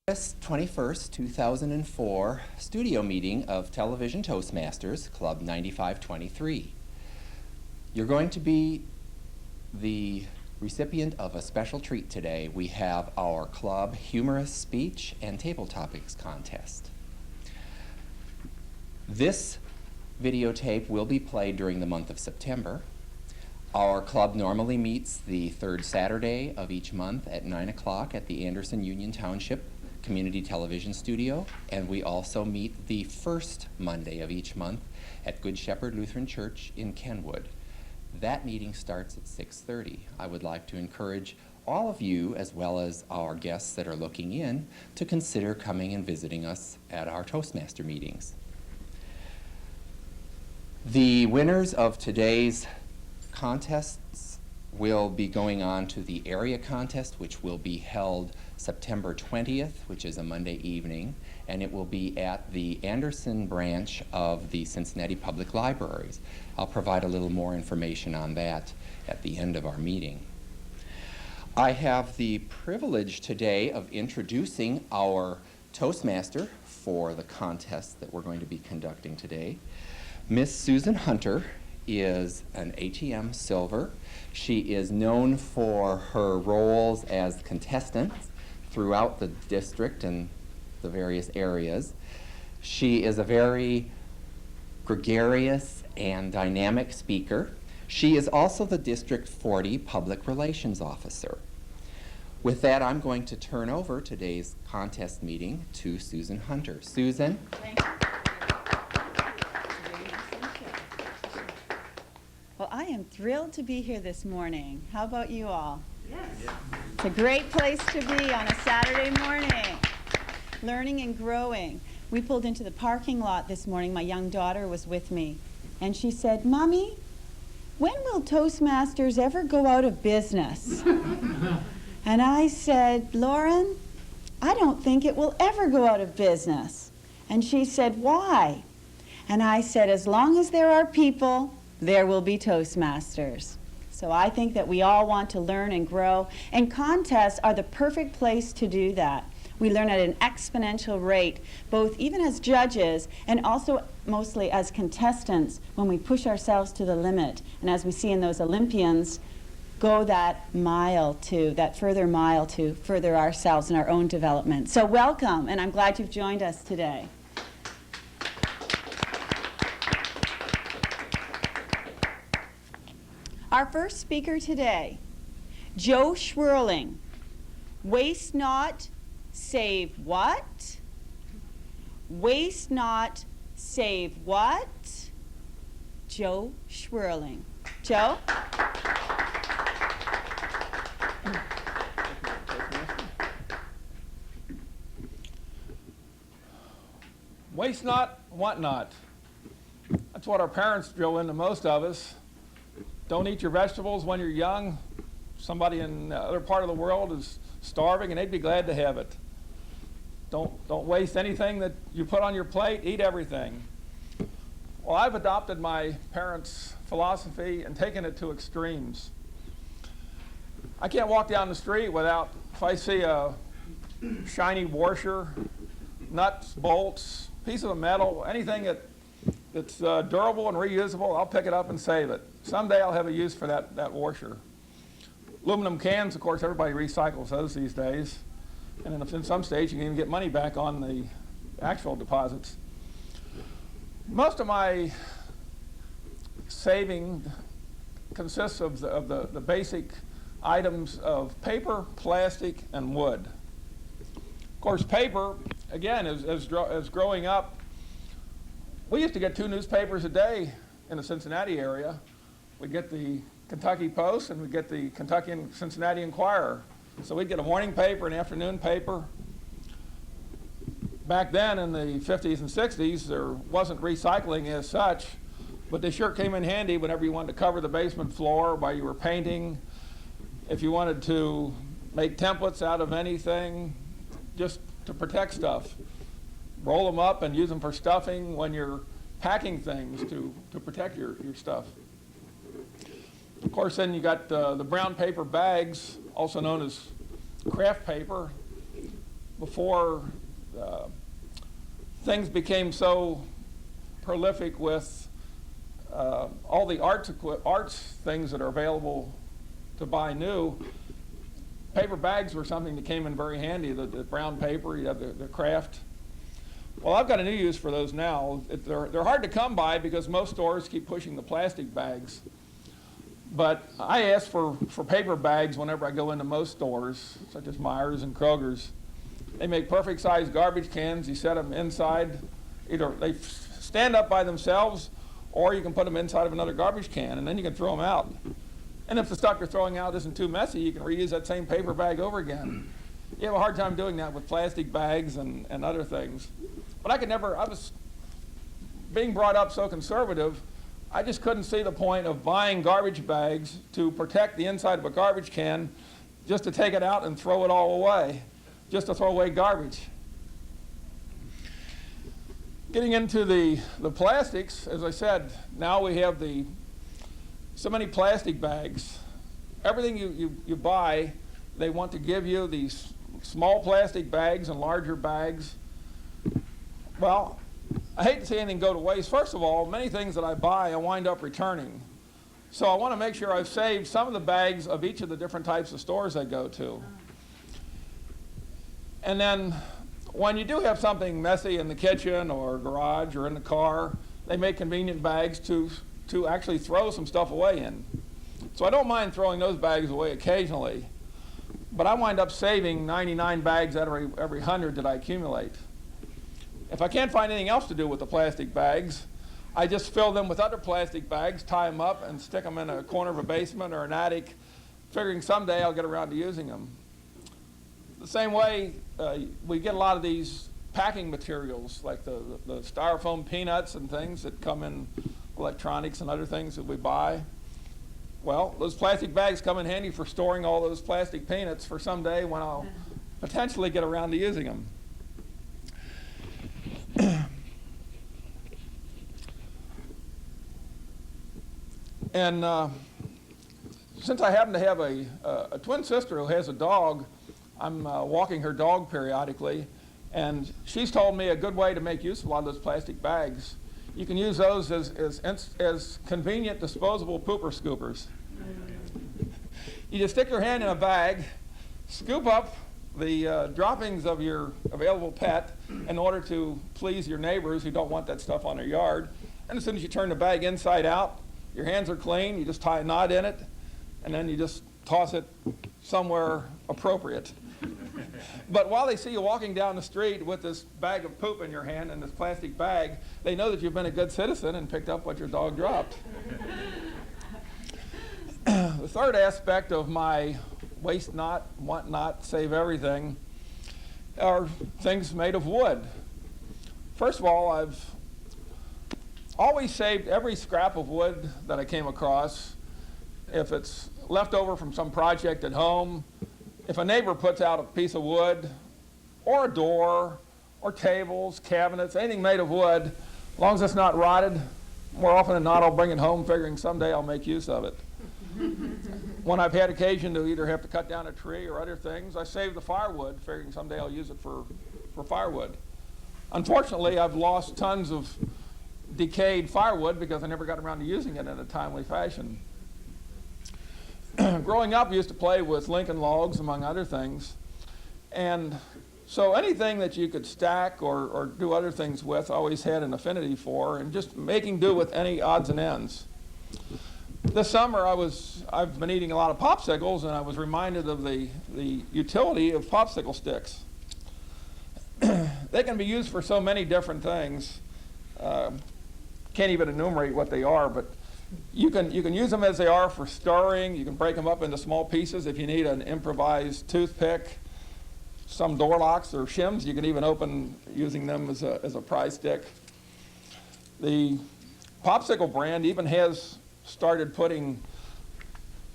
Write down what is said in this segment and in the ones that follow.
August 21st, 2004 studio meeting of Television Toastmasters, Club 9523. You're going to be the recipient of a special treat today. We have our club Humorous speech and Tabletopics contest. This videotape will be played during the month of September. Our club normally meets the third Saturday of each month at 9 o'clock at the Anderson Union Township Community Television Studio, and we also meet the first Monday of each month at Good Shepherd Lutheran Church in Kenwood. That meeting starts at 6:30. I would like to encourage all of you, as well as our guests that are looking in, to consider coming and visiting us at our Toastmaster meetings. The winners of today's contests will be going on to the area contest, which will be held September 20th, which is a Monday evening, and it will be at the Anderson branch of the Cincinnati Public Libraries. I'll provide a little more information on that at the end of our meeting. I have the privilege today of introducing our Toastmaster for the contest that we're going to be conducting today. Miss Susan Hunter is an ATM Silver. She is known for her roles as contestants throughout the district and the various areas. She is a very gregarious and dynamic speaker. She is also the District 40 Public Relations Officer. With that, I'm going to turn over today's contest meeting to Susan Hunter. Susan? Thank you. Well, I am thrilled to be here this morning. How about you all? Yes. It's a great place to be on a Saturday morning, learning and growing. We pulled into the parking lot this morning. My young daughter was with me, and she said, "Mommy, when will Toastmasters ever go out of business?" And I said, "Lauren, I don't think it will ever go out of business." And she said, "Why?" And I said, "As long as there are people, there will be Toastmasters." So I think that we all want to learn and grow, and contests are the perfect place to do that. We learn at an exponential rate, both even as judges and also mostly as contestants when we push ourselves to the limit. And as we see in those Olympians, go that further mile to further ourselves in our own development. So welcome, and I'm glad you've joined us today. Our first speaker today, Joe Schwerling. Waste not, save what? Waste not, save what? Joe Schwerling. Joe? Waste not, want not. That's what our parents drill into most of us. Don't eat your vegetables when you're young. Somebody in the other part of the world is starving and they'd be glad to have it. Don't waste anything that you put on your plate. Eat everything. Well, I've adopted my parents' philosophy and taken it to extremes. I can't walk down the street without, if I see a shiny washer, nuts, bolts, piece of metal, anything that's durable and reusable, I'll pick it up and save it. Someday I'll have a use for that washer. Aluminum cans, of course, everybody recycles those these days. And in some states, you can even get money back on the actual deposits. Most of my saving consists of the basic items of paper, plastic, and wood. Of course, paper, again, as growing up, we used to get 2 newspapers a day in the Cincinnati area. We'd get the Kentucky Post and we'd get the Kentucky and Cincinnati Enquirer. So we'd get a morning paper, an afternoon paper. Back then in the 50s and 60s, there wasn't recycling as such, but they sure came in handy whenever you wanted to cover the basement floor while you were painting. If you wanted to make templates out of anything, just to protect stuff. Roll them up and use them for stuffing when you're packing things to protect your stuff. Of course, then you got the brown paper bags, also known as craft paper, before things became so prolific with all the arts things that are available to buy new, paper bags were something that came in very handy. The brown paper, you have the craft. Well, I've got a new use for those now. They're hard to come by because most stores keep pushing the plastic bags. But I ask for paper bags whenever I go into most stores, such as Myers and Kroger's. They make perfect size garbage cans. You set them inside. Either they stand up by themselves, or you can put them inside of another garbage can, and then you can throw them out. And if the stuff you're throwing out isn't too messy, you can reuse that same paper bag over again. You have a hard time doing that with plastic bags and other things. But I was being brought up so conservative, I just couldn't see the point of buying garbage bags to protect the inside of a garbage can just to take it out and throw it all away, just to throw away garbage. Getting into the plastics, as I said, now we have so many plastic bags. Everything you buy, they want to give you these small plastic bags and larger bags. Well, I hate to see anything go to waste. First of all, many things that I buy, I wind up returning. So I want to make sure I've saved some of the bags of each of the different types of stores I go to. And then when you do have something messy in the kitchen or garage or in the car, they make convenient bags to actually throw some stuff away in. So I don't mind throwing those bags away occasionally, but I wind up saving 99 bags out of every 100 that I accumulate. If I can't find anything else to do with the plastic bags, I just fill them with other plastic bags, tie them up, and stick them in a corner of a basement or an attic, figuring someday I'll get around to using them. The same way, we get a lot of these packing materials, like the styrofoam peanuts and things that come in electronics and other things that we buy. Well, those plastic bags come in handy for storing all those plastic peanuts for someday when I'll potentially get around to using them. And since I happen to have a twin sister who has a dog, I'm walking her dog periodically, and she's told me a good way to make use of a lot of those plastic bags. You can use those as convenient disposable pooper scoopers. You just stick your hand in a bag, scoop up the droppings of your available pet in order to please your neighbors who don't want that stuff on their yard. And as soon as you turn the bag inside out, your hands are clean, you just tie a knot in it, and then you just toss it somewhere appropriate. But while they see you walking down the street with this bag of poop in your hand and this plastic bag, they know that you've been a good citizen and picked up what your dog dropped. The third aspect of my waste not, want not, save everything are things made of wood. First of all, I've always saved every scrap of wood that I came across. If it's left over from some project at home, if a neighbor puts out a piece of wood, or a door, or tables, cabinets, anything made of wood, as long as it's not rotted, more often than not I'll bring it home figuring someday I'll make use of it. When I've had occasion to either have to cut down a tree or other things, I save the firewood, figuring someday I'll use it for firewood. Unfortunately, I've lost tons of decayed firewood because I never got around to using it in a timely fashion. Growing up, I used to play with Lincoln logs, among other things. And so anything that you could stack or do other things with, I always had an affinity for, and just making do with any odds and ends. This summer, I've been eating a lot of popsicles, and I was reminded of the utility of popsicle sticks. They can be used for so many different things. Can't even enumerate what they are, but you can use them as they are for stirring. You can break them up into small pieces if you need an improvised toothpick. Some door locks or shims you can even open using them as a pry stick. The popsicle brand even has started putting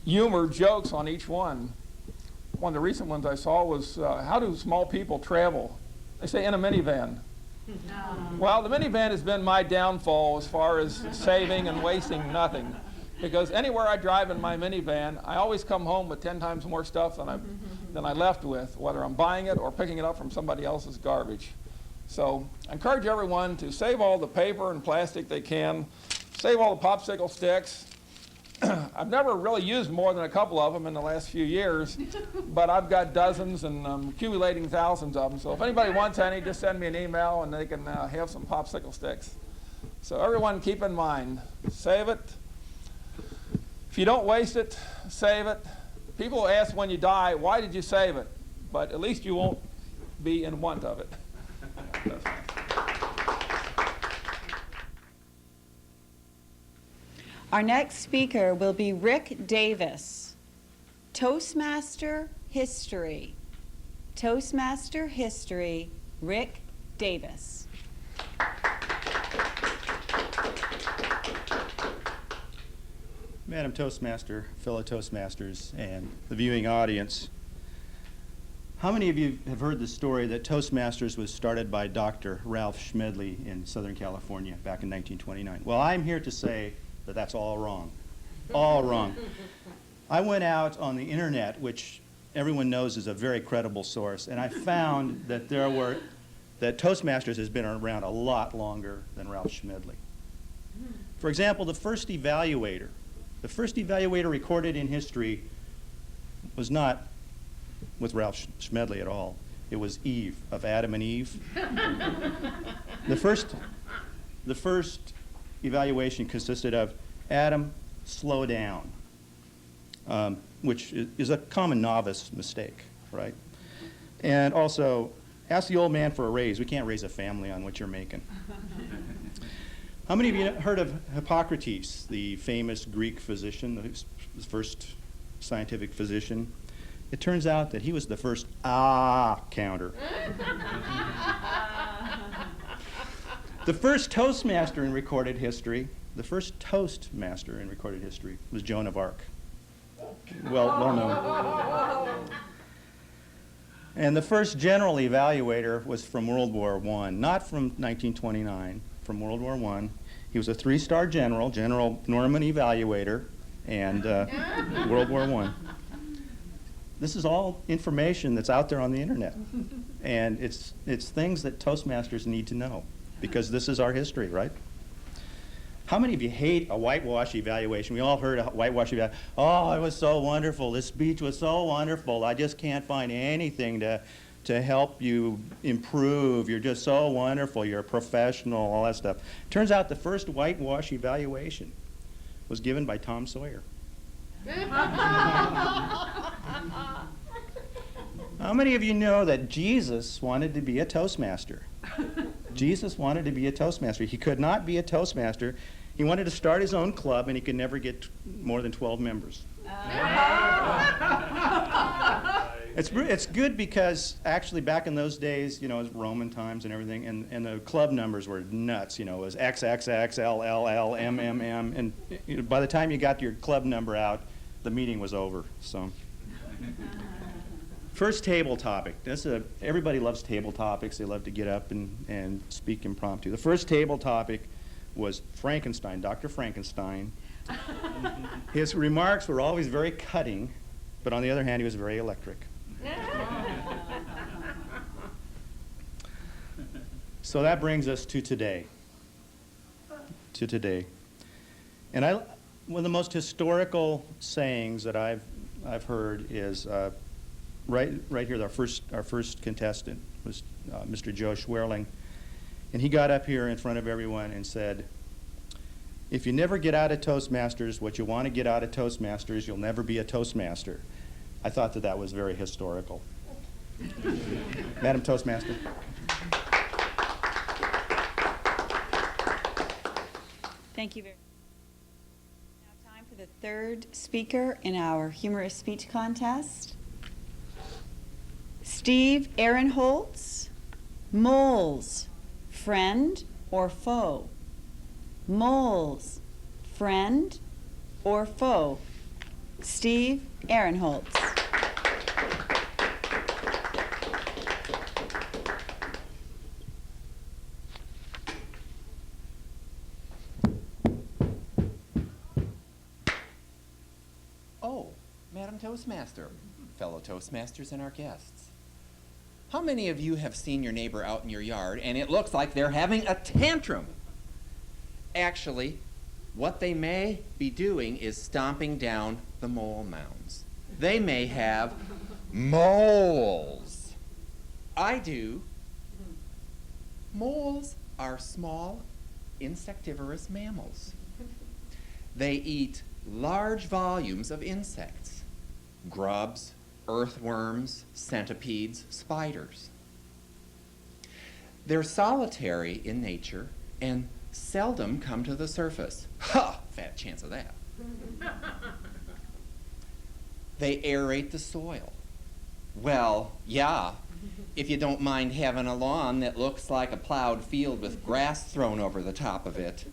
humor jokes on each one. One of the recent ones I saw was, how do small people travel? They say in a minivan. Well, the minivan has been my downfall as far as saving and wasting nothing. Because anywhere I drive in my minivan, I always come home with 10 times more stuff than than I left with, whether I'm buying it or picking it up from somebody else's garbage. So I encourage everyone to save all the paper and plastic they can, save all the popsicle sticks. I've never really used more than a couple of them in the last few years, but I've got dozens and I'm accumulating thousands of them. So if anybody wants any, just send me an email and they can have some popsicle sticks. So everyone keep in mind, save it. If you don't waste it, save it. People ask when you die, why did you save it? But at least you won't be in want of it. Our next speaker will be Rick Davis, Toastmaster History. Toastmaster History, Rick Davis. Madam Toastmaster, fellow Toastmasters, and the viewing audience, how many of you have heard the story that Toastmasters was started by Dr. Ralph Schmedley in Southern California back in 1929? Well, I'm here to say that that's all wrong. All wrong. I went out on the internet, which everyone knows is a very credible source, and I found that that Toastmasters has been around a lot longer than Ralph Schmedley. For example, the first evaluator recorded in history was not with Ralph Schmedley at all. It was Eve, of Adam and Eve. The first evaluation consisted of Adam, slow down, which is a common novice mistake, right? And also, ask the old man for a raise. We can't raise a family on what you're making. How many of you heard of Hippocrates, the famous Greek physician, the first scientific physician? It turns out that he was the first counter. The first Toastmaster in recorded history, was Joan of Arc. Well known. And the first general evaluator was from World War I, not from 1929, from World War I. He was a 3-star general, General Norman Evaluator, and World War I. This is all information that's out there on the internet. And it's things that Toastmasters need to know, because this is our history, right? How many of you hate a whitewash evaluation? We all heard a whitewash evaluation. Oh, it was so wonderful. This speech was so wonderful. I just can't find anything to help you improve. You're just so wonderful. You're a professional, all that stuff. Turns out the first whitewash evaluation was given by Tom Sawyer. How many of you know that Jesus wanted to be a Toastmaster? Jesus wanted to be a Toastmaster. He could not be a Toastmaster. He wanted to start his own club, and he could never get more than 12 members. It's good because actually back in those days, it was Roman times and everything, and the club numbers were nuts. It was XXX, LLL, MMM, and by the time you got your club number out, the meeting was over. So, first table topic. Everybody loves table topics. They love to get up and speak impromptu. The first table topic was Frankenstein, Dr. Frankenstein. His remarks were always very cutting, but on the other hand, he was very electric. So that brings us to today. And one of the most historical sayings that I've heard is right here. Our first contestant was Mr. Joe Schwerling, and he got up here in front of everyone and said, "If you never get out of Toastmasters what you want to get out of Toastmasters, you'll never be a Toastmaster." I thought that was very historical. Madam Toastmaster. Thank you very much. Now time for the third speaker in our humorous speech contest. Steve Ahrenholz, moles, friend or foe? Moles, friend or foe? Steve Ahrenholz. Oh, Madam Toastmaster, fellow Toastmasters and our guests. How many of you have seen your neighbor out in your yard and it looks like they're having a tantrum? Actually, what they may be doing is stomping down the mole mounds. They may have moles. I do. Moles are small insectivorous mammals. They eat large volumes of insects, grubs, earthworms, centipedes, spiders. They're solitary in nature and seldom come to the surface. Ha! Fat chance of that. They aerate the soil. Well, yeah, if you don't mind having a lawn that looks like a plowed field with grass thrown over the top of it.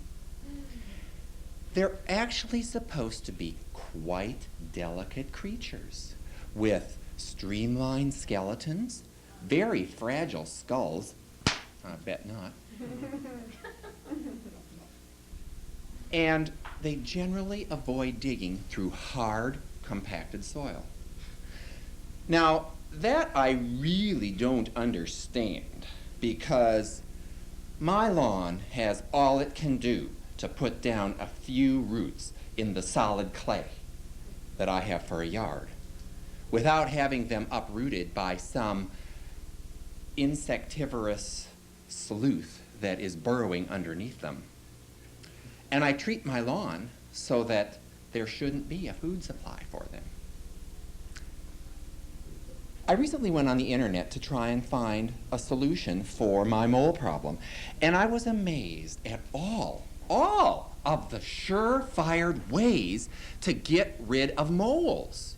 They're actually supposed to be quite delicate creatures with streamlined skeletons, very fragile skulls. I bet not. And they generally avoid digging through hard, compacted soil. Now, that I really don't understand, because my lawn has all it can do to put down a few roots in the solid clay that I have for a yard, without having them uprooted by some insectivorous sleuth that is burrowing underneath them. And I treat my lawn so that there shouldn't be a food supply for them. I recently went on the internet to try and find a solution for my mole problem, and I was amazed at all of the surefire ways to get rid of moles.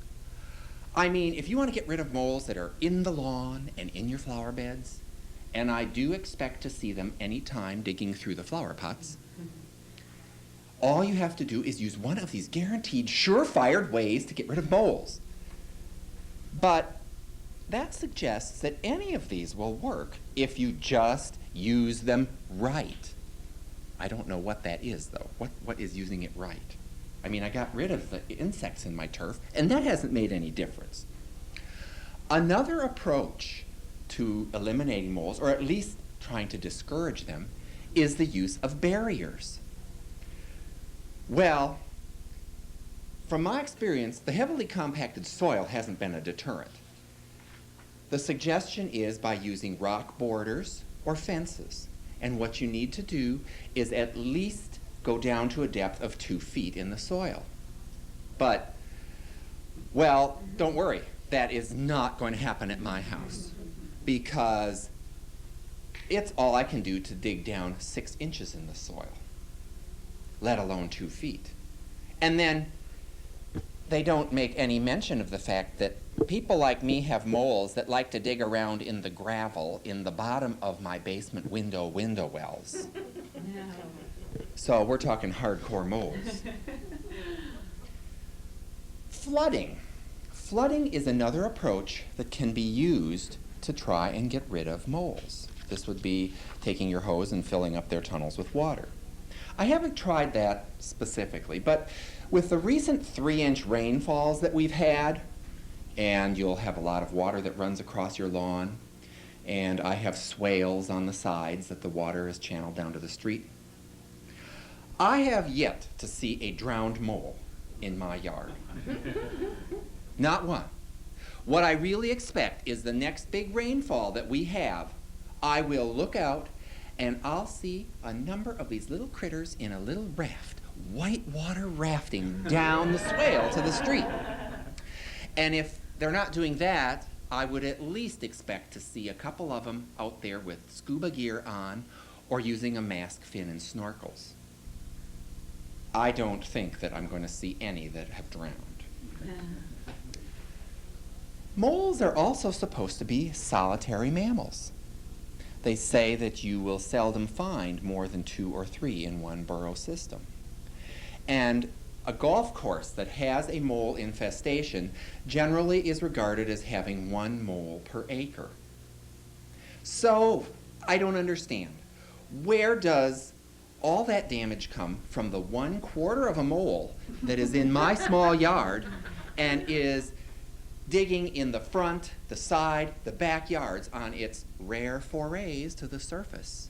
I mean, if you want to get rid of moles that are in the lawn and in your flower beds, and I do expect to see them anytime digging through the flower pots, all you have to do is use one of these guaranteed surefire ways to get rid of moles. But that suggests that any of these will work if you just use them right. I don't know what that is, though. What is using it right? I mean, I got rid of the insects in my turf, and that hasn't made any difference. Another approach to eliminating moles, or at least trying to discourage them, is the use of barriers. Well, from my experience, the heavily compacted soil hasn't been a deterrent. The suggestion is by using rock borders or fences. And what you need to do is at least go down to a depth of 2 feet in the soil. But, well, don't worry. That is not going to happen at my house, because it's all I can do to dig down 6 inches in the soil, let alone 2 feet. And then they don't make any mention of the fact that people like me have moles that like to dig around in the gravel in the bottom of my basement window wells. No. So we're talking hardcore moles. Flooding. Flooding is another approach that can be used to try and get rid of moles. This would be taking your hose and filling up their tunnels with water. I haven't tried that specifically, but with the recent 3-inch rainfalls that we've had, and you'll have a lot of water that runs across your lawn, and I have swales on the sides that the water is channeled down to the street. I have yet to see a drowned mole in my yard. Not one. What I really expect is the next big rainfall that we have, I will look out and I'll see a number of these little critters in a little raft, whitewater rafting down the swale to the street. And if they're not doing that, I would at least expect to see a couple of them out there with scuba gear on or using a mask, fin, and snorkels. I don't think that I'm going to see any that have drowned. Moles are also supposed to be solitary mammals. They say that you will seldom find more than 2 or 3 in one burrow system. And a golf course that has a mole infestation generally is regarded as having 1 mole per acre. So, I don't understand. Where does all that damage come from the 1/4 of a mole that is in my small yard and is digging in the front, the side, the backyards on its rare forays to the surface,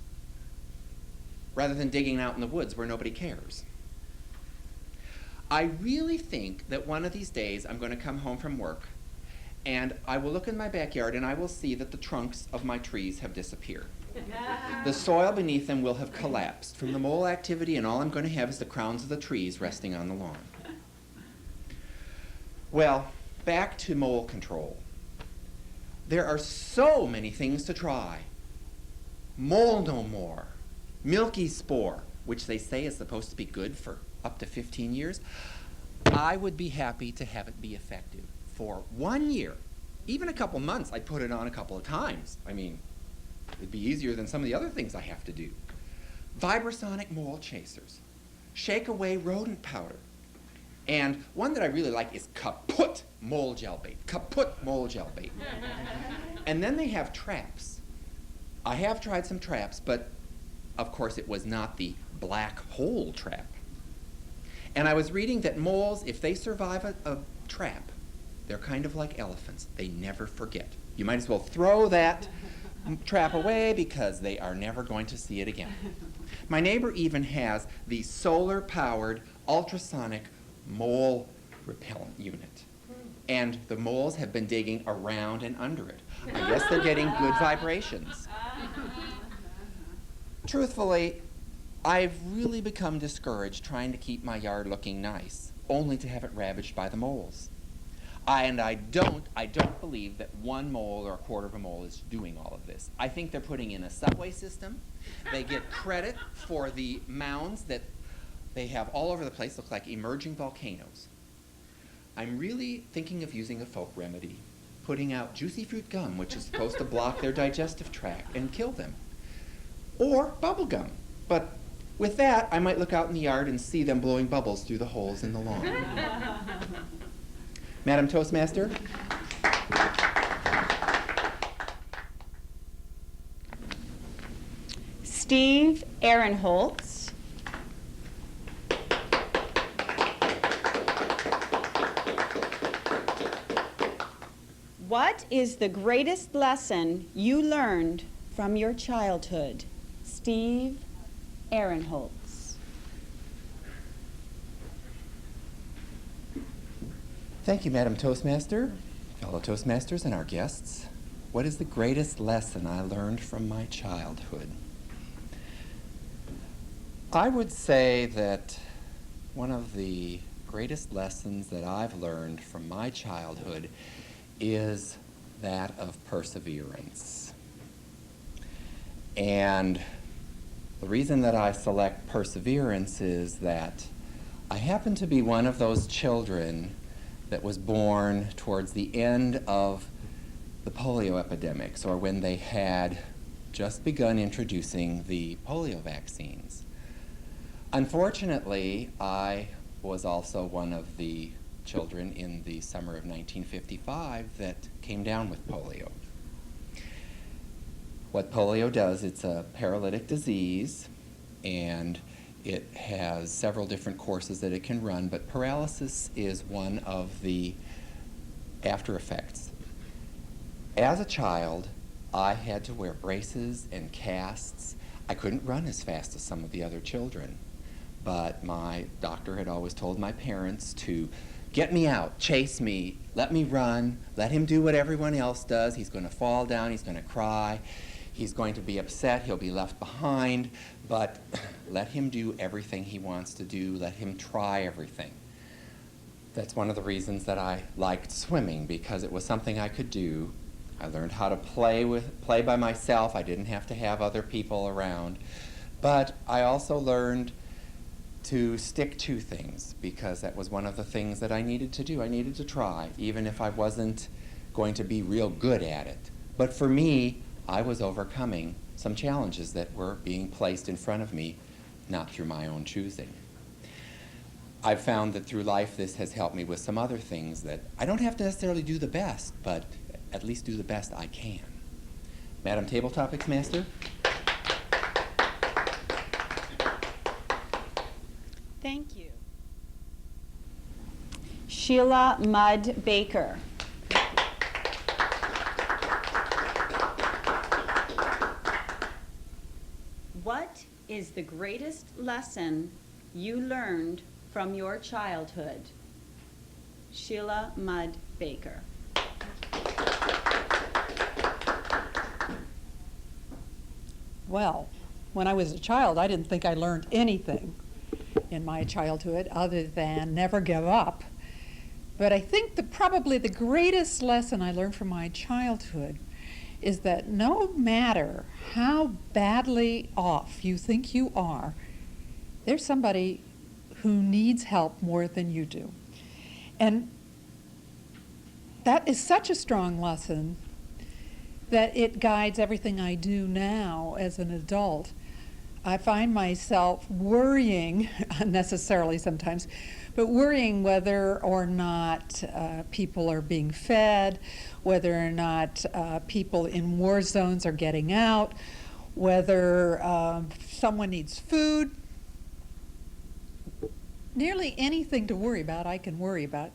rather than digging out in the woods where nobody cares. I really think that one of these days I'm going to come home from work and I will look in my backyard and I will see that the trunks of my trees have disappeared. The soil beneath them will have collapsed from the mole activity, and all I'm going to have is the crowns of the trees resting on the lawn. Well, back to mole control. There are so many things to try. Mole no more, milky spore, which they say is supposed to be good for up to 15 years. I would be happy to have it be effective for 1 year, even a couple months. I'd put it on a couple of times. I mean, it'd be easier than some of the other things I have to do. Vibrasonic mole chasers, shake away rodent powder, and one that I really like is kaput mole gel bait. Kaput mole gel bait. And then they have traps. I have tried some traps, but of course it was not the black hole trap. And I was reading that moles, if they survive a trap, they're kind of like elephants. They never forget. You might as well throw that trap away because they are never going to see it again. My neighbor even has the solar-powered ultrasonic mole repellent unit. And the moles have been digging around and under it. I guess they're getting good vibrations. Truthfully, I've really become discouraged trying to keep my yard looking nice, only to have it ravaged by the moles. I don't believe that one mole or a quarter of a mole is doing all of this. I think they're putting in a subway system. They get credit for the mounds that they have all over the place, look like emerging volcanoes. I'm really thinking of using a folk remedy, putting out juicy fruit gum, which is supposed to block their digestive tract and kill them. Or bubble gum. But with that, I might look out in the yard and see them blowing bubbles through the holes in the lawn. Madam Toastmaster? Steve Ahrenholz. What is the greatest lesson you learned from your childhood? Steve Ahrenholz. Thank you, Madam Toastmaster, fellow Toastmasters, and our guests. What is the greatest lesson I learned from my childhood? I would say that one of the greatest lessons that I've learned from my childhood is that of perseverance. And the reason that I select perseverance is that I happen to be one of those children that was born towards the end of the polio epidemics, or when they had just begun introducing the polio vaccines. Unfortunately, I was also one of the children in the summer of 1955 that came down with polio. What polio does, it's a paralytic disease, and it has several different courses that it can run, but paralysis is one of the after effects. As a child, I had to wear braces and casts. I couldn't run as fast as some of the other children, but my doctor had always told my parents to get me out, chase me, let me run, let him do what everyone else does. He's going to fall down, he's going to cry, he's going to be upset, he'll be left behind, but let him do everything he wants to do, let him try everything. That's one of the reasons that I liked swimming, because it was something I could do. I learned how to play by myself. I didn't have to have other people around. But I also learned to stick to things, because that was one of the things that I needed to do. I needed to try, even if I wasn't going to be real good at it. But for me, I was overcoming some challenges that were being placed in front of me, not through my own choosing. I've found that through life this has helped me with some other things, that I don't have to necessarily do the best, but at least do the best I can. Madam Tabletopics Master? Thank you. Sheila Mudd Baker. Thank you. is the greatest lesson you learned from your childhood? Sheila Mudd Baker. Well, when I was a child, I didn't think I learned anything in my childhood other than never give up. But I think probably the greatest lesson I learned from my childhood is that no matter how badly off you think you are, there's somebody who needs help more than you do. And that is such a strong lesson that it guides everything I do now as an adult. I find myself worrying, unnecessarily sometimes, but worrying whether or not people are being fed, whether or not people in war zones are getting out, whether someone needs food. Nearly anything to worry about, I can worry about.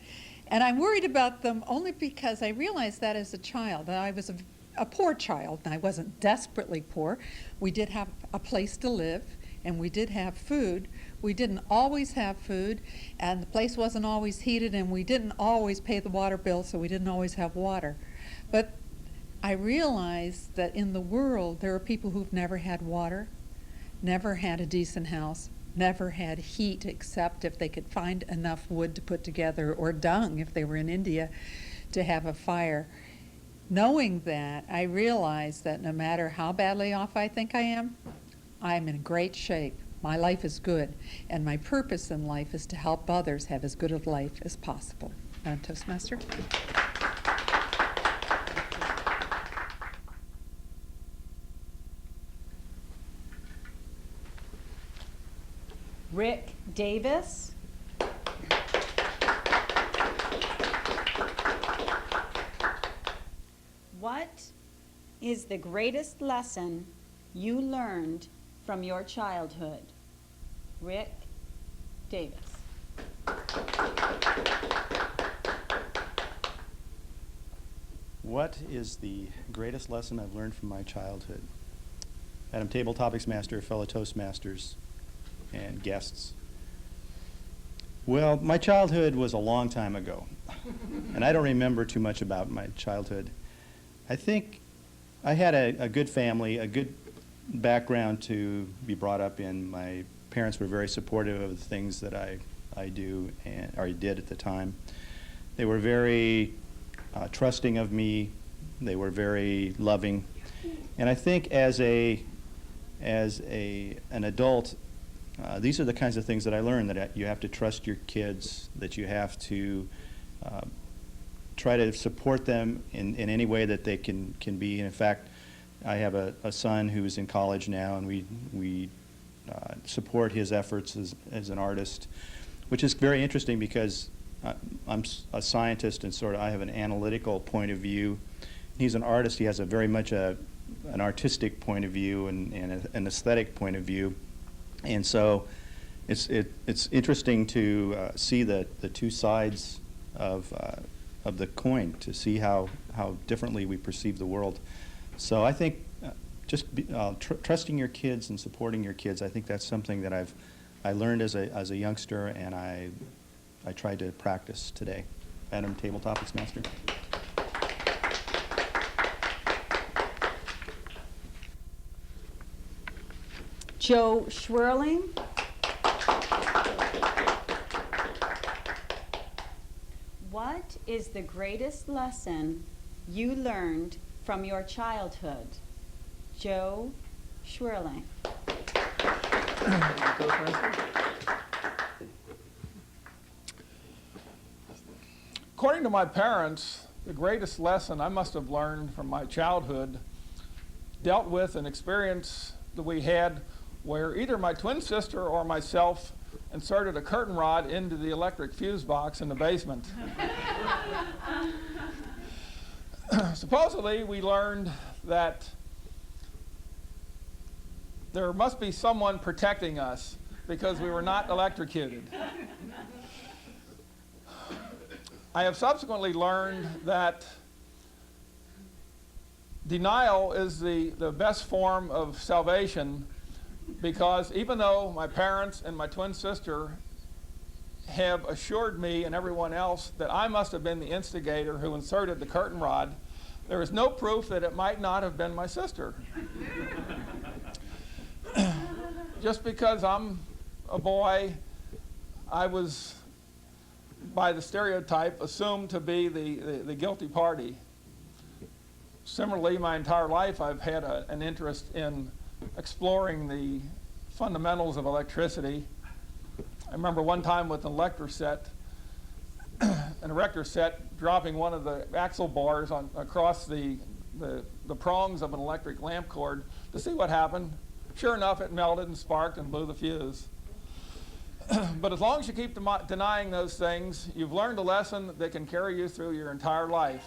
And I'm worried about them only because I realized that as a child. I was a poor child, and I wasn't desperately poor. We did have a place to live, and we did have food. We didn't always have food, and the place wasn't always heated, and we didn't always pay the water bill, so we didn't always have water. But I realized that in the world, there are people who've never had water, never had a decent house, never had heat except if they could find enough wood to put together, or dung if they were in India, to have a fire. Knowing that, I realized that no matter how badly off I think I am, I'm in great shape. My life is good, and my purpose in life is to help others have as good a life as possible. Madam Toastmaster. Rick Davis. What is the greatest lesson you learned from your childhood? Rick Davis. What is the greatest lesson I've learned from my childhood? Madam Tabletopics Master, fellow Toastmasters, and guests. Well, my childhood was a long time ago, and I don't remember too much about my childhood. I think I had a good family, a good background to be brought up in. My parents were very supportive of the things that I do or did at the time. They were very trusting of me. They were very loving. And I think as an adult, these are the kinds of things that I learned, that you have to trust your kids, that you have to try to support them in any way that they can be. And in fact, I have a son who's in college now, and we support his efforts as an artist, which is very interesting because I'm a scientist, and I have an analytical point of view. He's an artist. He has very much an artistic point of view and an aesthetic point of view. And so it's interesting to see the two sides of the coin, to see how differently we perceive the world. So I think trusting your kids and supporting your kids, I think that's something that I learned as a youngster, and I tried to practice today. Madam Tabletopics Master. Joe Schwerling. What is the greatest lesson you learned from your childhood? Joe Schwerling. According to my parents, the greatest lesson I must have learned from my childhood dealt with an experience that we had where either my twin sister or myself inserted a curtain rod into the electric fuse box in the basement. Supposedly, we learned that there must be someone protecting us because we were not electrocuted. I have subsequently learned that denial is the best form of salvation because even though my parents and my twin sister have assured me and everyone else that I must have been the instigator who inserted the curtain rod, there is no proof that it might not have been my sister. Just because I'm a boy, I was, by the stereotype, assumed to be the guilty party. Similarly, my entire life I've had an interest in exploring the fundamentals of electricity. I remember one time with an erector set, dropping one of the axle bars across the prongs of an electric lamp cord to see what happened. Sure enough, it melted and sparked and blew the fuse. But as long as you keep denying those things, you've learned a lesson that can carry you through your entire life.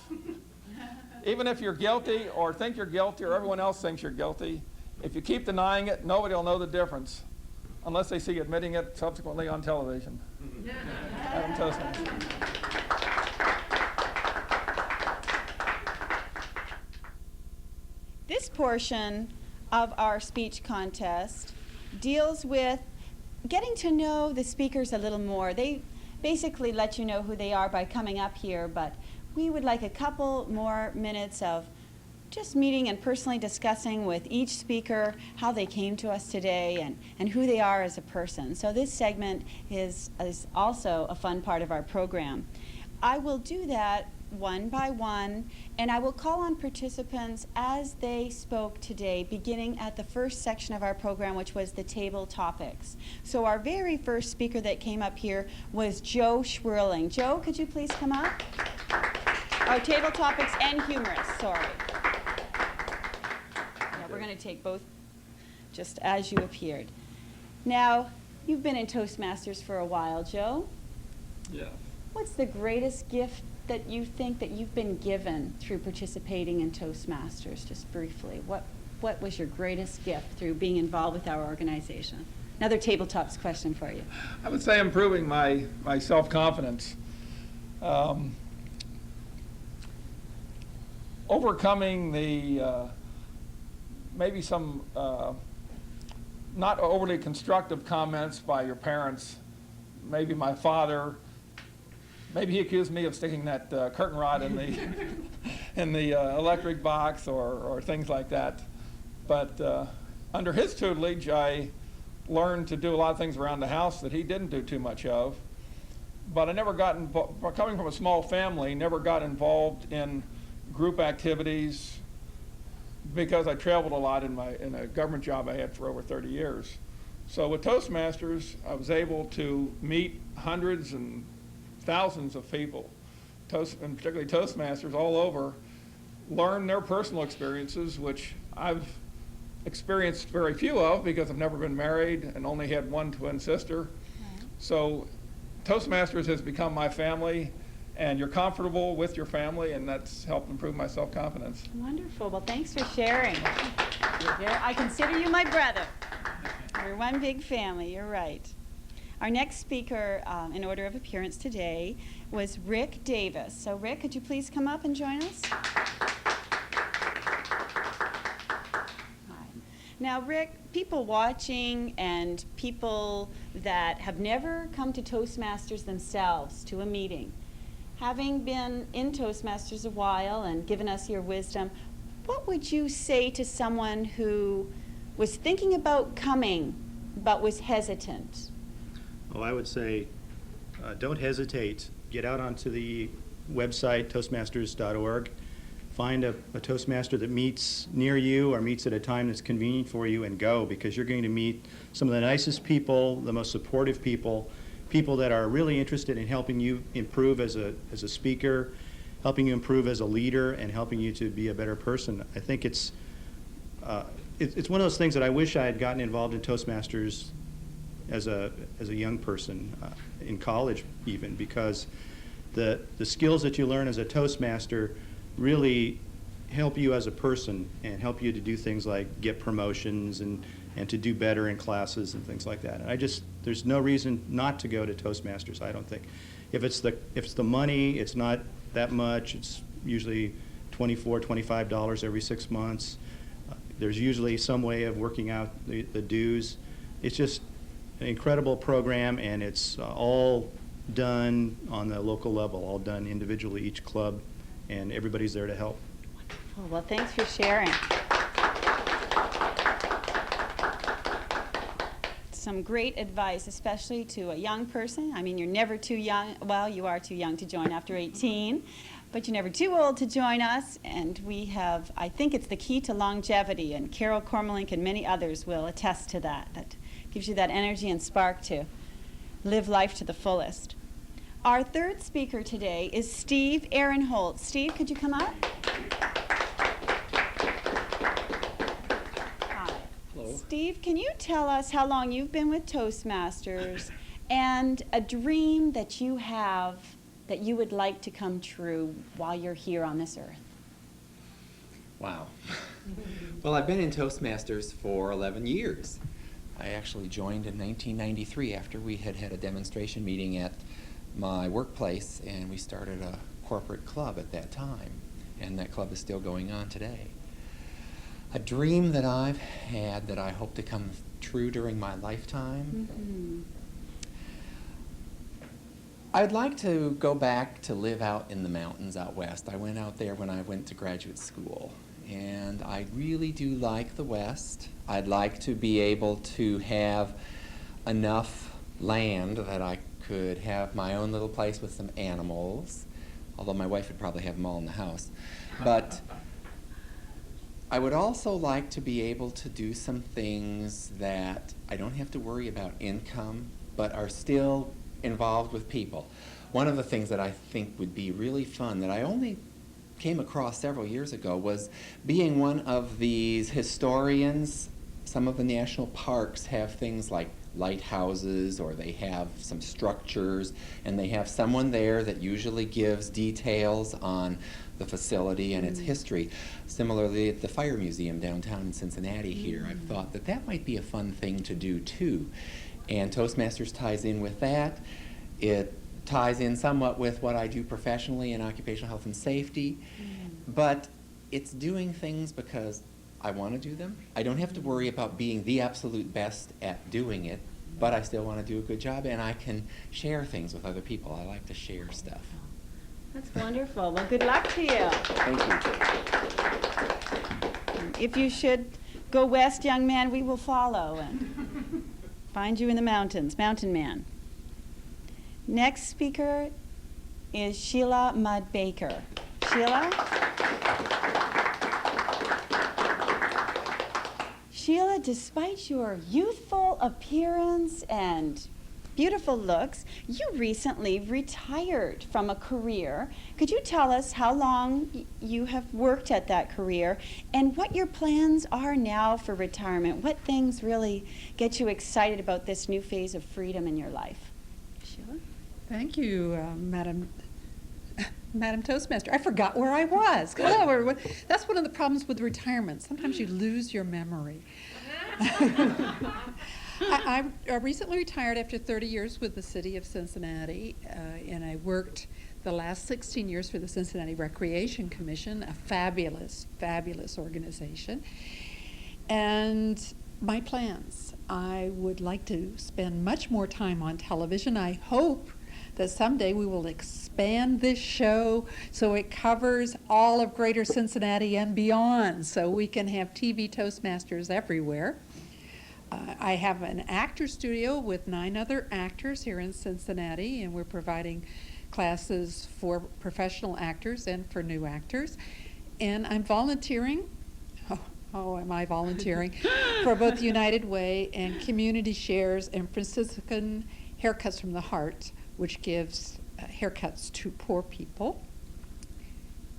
Even if you're guilty or think you're guilty or everyone else thinks you're guilty, if you keep denying it, nobody will know the difference unless they see you admitting it subsequently on television. Adam Toastmaster. This portion of our speech contest deals with getting to know the speakers a little more. They basically let you know who they are by coming up here, but we would like a couple more minutes of just meeting and personally discussing with each speaker how they came to us today and who they are as a person. So this segment is also a fun part of our program. I will do that one by one, and I will call on participants as they spoke today, beginning at the first section of our program, which was the table topics. So our very first speaker that came up here was Joe Schwerling. Joe, could you please come up? Oh, table topics and humorous, sorry. Yeah, we're going to take both just as you appeared. Now, you've been in Toastmasters for a while, Joe. Yeah. What's the greatest gift that you think that you've been given through participating in Toastmasters, just briefly? What was your greatest gift through being involved with our organization? Another tabletops question for you. I would say improving my self-confidence. Overcoming the maybe some not overly constructive comments by your parents. Maybe my father, maybe he accused me of sticking that curtain rod in the electric box or things like that. But under his tutelage, I learned to do a lot of things around the house that he didn't do too much of. But I never got involved, coming from a small family, never got involved in group activities because I traveled a lot in a government job I had for over 30 years. So with Toastmasters, I was able to meet hundreds and thousands of people, and particularly Toastmasters all over, learn their personal experiences, which I've experienced very few of because I've never been married and only had one twin sister. Right. So Toastmasters has become my family, and you're comfortable with your family, and that's helped improve my self-confidence. Wonderful. Well, thanks for sharing. I consider you my brother. We're one big family. You're right. Our next speaker in order of appearance today was Rick Davis. So Rick, could you please come up and join us? Hi. Now Rick, people watching and people that have never come to Toastmasters themselves to a meeting, having been in Toastmasters a while and given us your wisdom, what would you say to someone who was thinking about coming but was hesitant? Well, I would say don't hesitate. Get out onto the website, toastmasters.org. Find a Toastmaster that meets near you or meets at a time that's convenient for you, and go, because you're going to meet some of the nicest people, the most supportive people, people that are really interested in helping you improve as a speaker, helping you improve as a leader, and helping you to be a better person. I think it's one of those things that I wish I had gotten involved in Toastmasters as a young person, in college even, because the skills that you learn as a Toastmaster really help you as a person and help you to do things like get promotions and to do better in classes and things like that. And there's no reason not to go to Toastmasters, I don't think. If it's the money, it's not that much. It's usually $24, $25 every 6 months. There's usually some way of working out the dues. It's just an incredible program, and it's all done on the local level, all done individually, each club, and everybody's there to help. Oh, well, thanks for sharing. Some great advice, especially to a young person. I mean, you're never too young. Well, you are too young to join after 18, but you're never too old to join us. And we have, I think it's the key to longevity, and Carol Cormelink and many others will attest to that. That gives you that energy and spark to live life to the fullest. Our third speaker today is Steve Ahrenholz. Steve, could you come up? Steve, can you tell us how long you've been with Toastmasters and a dream that you have that you would like to come true while you're here on this earth? Wow. Well, I've been in Toastmasters for 11 years. I actually joined in 1993 after we had had a demonstration meeting at my workplace, and we started a corporate club at that time, and that club is still going on today. A dream that I've had that I hope to come true during my lifetime. Mm-hmm. I'd like to go back to live out in the mountains out west. I went out there when I went to graduate school, and I really do like the West. I'd like to be able to have enough land that I could have my own little place with some animals, although my wife would probably have them all in the house. But I would also like to be able to do some things that I don't have to worry about income, but are still involved with people. One of the things that I think would be really fun that I only came across several years ago was being one of these historians. Some of the national parks have things like lighthouses, or they have some structures, and they have someone there that usually gives details on the facility and its history. Similarly, at the Fire Museum downtown in Cincinnati here, I've thought that that might be a fun thing to do too. And Toastmasters ties in with that. It ties in somewhat with what I do professionally in occupational health and safety, but it's doing things because I want to do them. I don't have to worry about being the absolute best at doing it, but I still want to do a good job, and I can share things with other people. I like to share stuff. That's wonderful. Well, good luck to you. Thank you. If you should go west, young man, we will follow and find you in the mountains. Mountain man. Next speaker is Sheila Mudd Baker. Sheila? Sheila, despite your youthful appearance and beautiful looks, you recently retired from a career. Could you tell us how long you have worked at that career and what your plans are now for retirement? What things really get you excited about this new phase of freedom in your life? Sheila? Thank you, Madam Toastmaster. I forgot where I was. Oh, that's one of the problems with retirement. Sometimes you lose your memory. I recently retired after 30 years with the city of Cincinnati, and I worked the last 16 years for the Cincinnati Recreation Commission, a fabulous, fabulous organization. And my plans, I would like to spend much more time on television. I hope that someday we will expand this show so it covers all of Greater Cincinnati and beyond, so we can have TV Toastmasters everywhere. I have an actor studio with 9 other actors here in Cincinnati, and we're providing classes for professional actors and for new actors. And I'm volunteering, am I volunteering, for both United Way and Community Shares and Franciscan Haircuts from the Heart, which gives haircuts to poor people.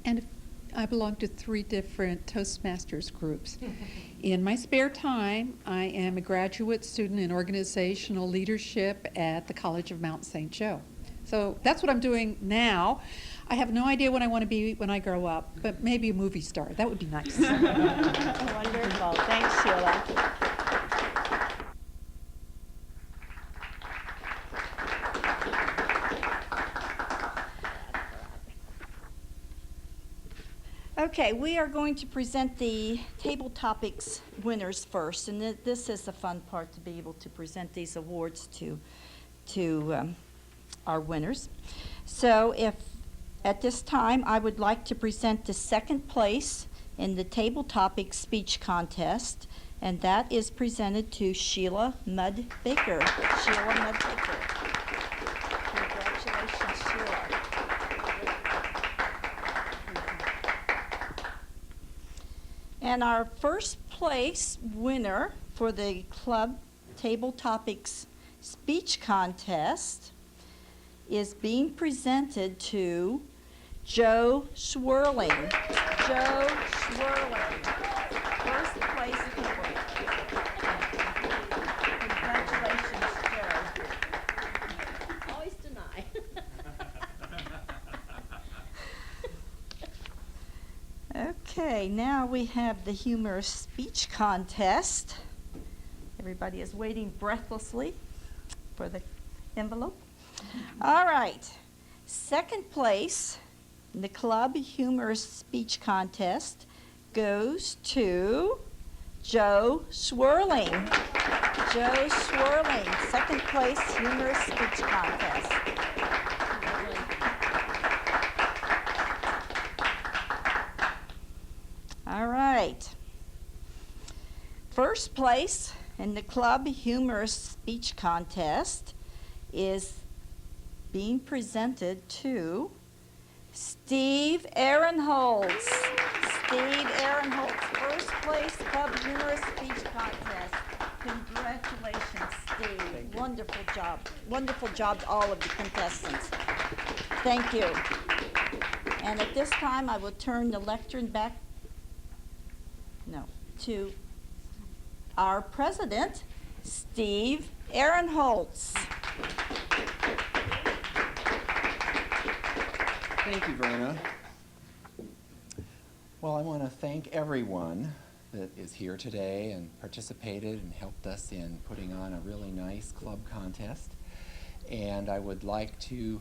And I belong to 3 different Toastmasters groups. In my spare time, I am a graduate student in organizational leadership at the College of Mount St. Joe. So that's what I'm doing now. I have no idea what I want to be when I grow up, but maybe a movie star. That would be nice. Wonderful. Thanks, Sheila. Okay, we are going to present the Tabletopics winners first, and this is the fun part, to be able to present these awards to our winners. So at this time, I would like to present the second place in the Tabletopics speech contest, and that is presented to Sheila Mudd Baker. Sheila Mudd Baker. Congratulations, Sheila. And our first place winner for the Club Tabletopics speech contest is being presented to Joe Schwerling. Joe Schwerling, first place winner. Congratulations, Joe. Always deny. Okay, now we have the Humorous speech contest. Everybody is waiting breathlessly for the envelope. All right, second place in the Club Humorous speech contest goes to Joe Schwerling. Joe Schwerling, second place Humorous speech contest. All right. First place in the Club Humorous speech contest is being presented to Steve Ahrenholz. Steve Ahrenholz, first place Club Humorous speech contest. Congratulations, Steve. Wonderful job. Wonderful job to all of the contestants. Thank you. And at this time, I will turn the lectern back to our president, Steve Ahrenholz. Thank you, Verna. Well, I want to thank everyone that is here today and participated and helped us in putting on a really nice club contest. And I would like to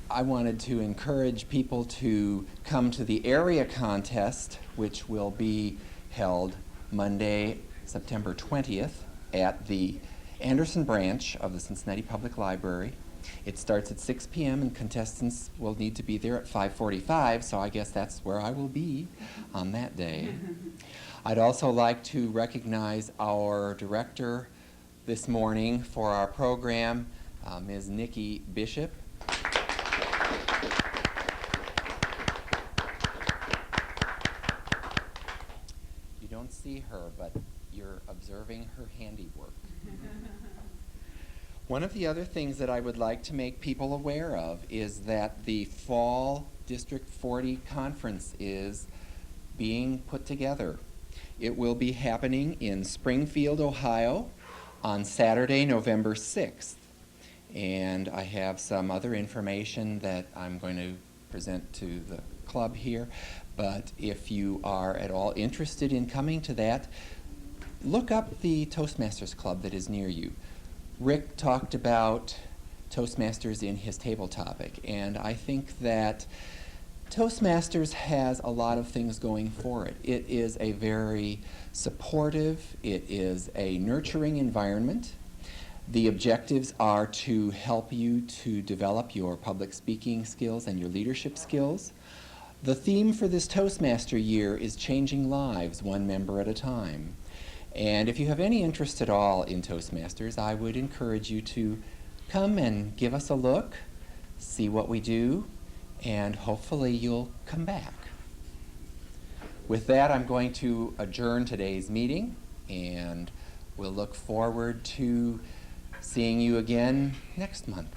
I wanted to encourage people to come to the area contest, which will be held Monday, September 20th at the Anderson branch of the Cincinnati Public Library. It starts at 6 p.m. and contestants will need to be there at 5:45, so I guess that's where I will be on that day. I'd also like to recognize our director this morning for our program, Ms. Nikki Bishop. You don't see her, but you're observing her handiwork. One of the other things that I would like to make people aware of is that the Fall District 40 Conference is being put together. It will be happening in Springfield, Ohio on Saturday, November 6th. And I have some other information that I'm going to present to the club here. But if you are at all interested in coming to that, look up the Toastmasters club that is near you. Rick talked about Toastmasters in his table topic, and I think that Toastmasters has a lot of things going for it. It is a very supportive, it is a nurturing environment. The objectives are to help you to develop your public speaking skills and your leadership skills. The theme for this Toastmaster year is changing lives one member at a time. And if you have any interest at all in Toastmasters, I would encourage you to come and give us a look, see what we do, and hopefully you'll come back. With that, I'm going to adjourn today's meeting, and we'll look forward to seeing you again next month.